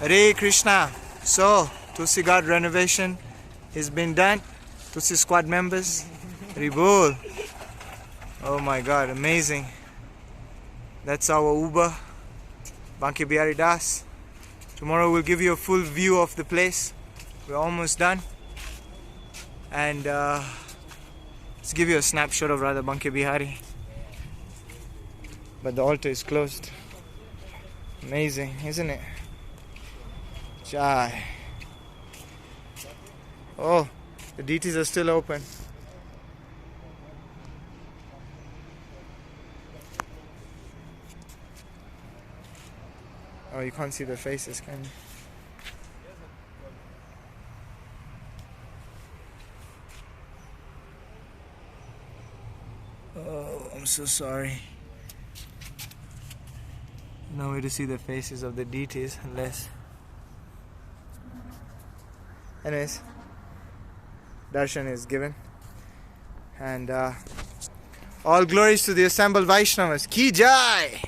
Hare Krishna. So, Tulasi Garden renovation has been done. Tulasi squad members. Ribul. Oh my God, amazing. That's our Uber. Banke Bihari Das. Tomorrow we'll give you a full view of the place. We're almost done. And let's give you a snapshot of Radha Banke Bihari. But the altar is closed. Amazing, isn't it? Jai. Oh, the deities are still open. Oh, you can't see the faces, can you? Oh, I'm so sorry. No way to see the faces of the deities unless... Anyways, darshan is given. And all glories to the assembled Vaishnavas. Ki Jai!